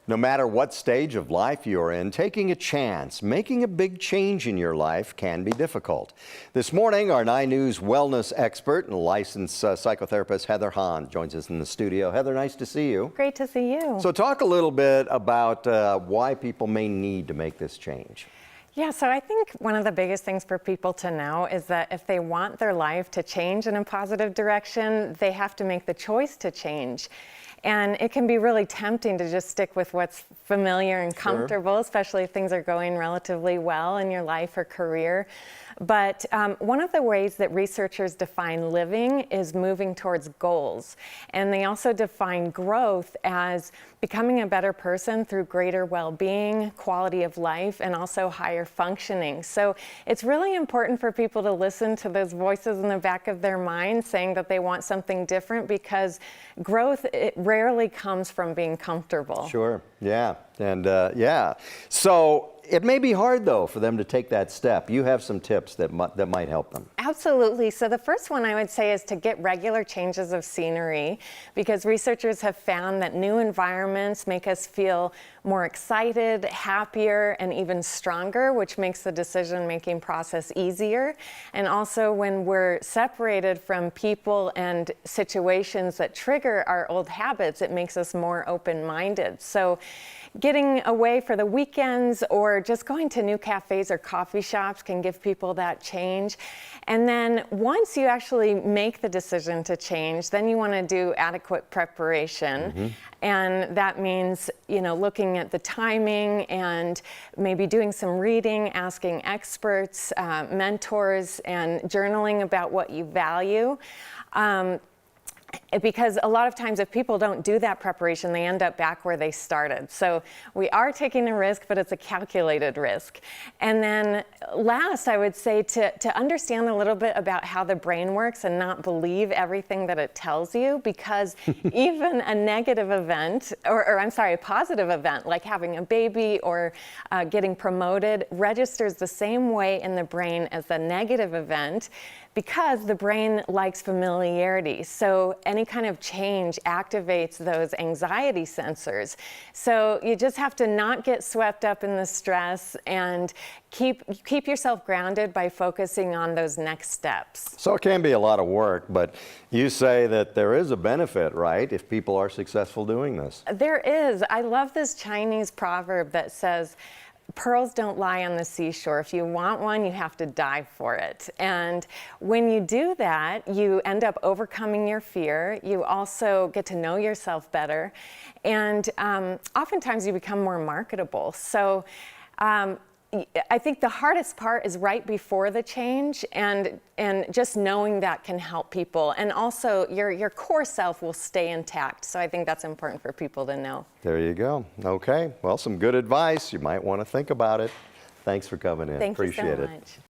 No matter what stage of life you're in, taking a chance, making a big change in your life can be difficult. This morning, our 9 News wellness expert and licensed psychotherapist Heather Hahn joins us in the studio. Heather, nice to see you. Great to see you. So talk a little bit about why people may need to make this change. Yeah, so I think one of the biggest things for people to know is that if they want their life to change in a positive direction, they have to make the choice to change. And it can be really tempting to just stick with what's familiar and comfortable, especially if things are going relatively well in your life or career. But one of the ways that researchers define living is moving towards goals. And they also define growth as becoming a better person through greater well-being, quality of life, and also higher functioning. So it's really important for people to listen to those voices in the back of their mind saying that they want something different, because growth, it rarely comes from being comfortable. Sure, yeah, and yeah. So it may be hard, though, for them to take that step. You have some tips that might help them. Absolutely. So the first one I would say is to get regular changes of scenery, because researchers have found that new environments make us feel more excited, happier, and even stronger, which makes the decision-making process easier. And also, when we're separated from people and situations that trigger our old habits, it makes us more open-minded. So getting away for the weekends or just going to new cafes or coffee shops can give people that change. And then once you actually make the decision to change, then you want to do adequate preparation. And that means, you know, looking at the timing and maybe doing some reading, asking experts, mentors, and journaling about what you value. Because a lot of times if people don't do that preparation, they end up back where they started. So we are taking a risk, but it's a calculated risk. And then last, I would say to understand a little bit about how the brain works and not believe everything that it tells you, because even a negative event, or I'm sorry, a positive event, like having a baby or getting promoted, registers the same way in the brain as the negative event, because the brain likes familiarity. So any kind of change activates those anxiety sensors. So you just have to not get swept up in the stress and keep yourself grounded by focusing on those next steps. So it can be a lot of work, but you say that there is a benefit, right, if people are successful doing this? There is. I love this Chinese proverb that says, pearls don't lie on the seashore. If you want one, you have to dive for it. And when you do that, you end up overcoming your fear. You also get to know yourself better. And oftentimes you become more marketable. So I think the hardest part is right before the change, and just knowing that can help people. And also your core self will stay intact. So I think that's important for people to know. There you go. Okay. Well, some good advice. You might want to think about it. Thanks for coming in. Thank you so Appreciate it. much.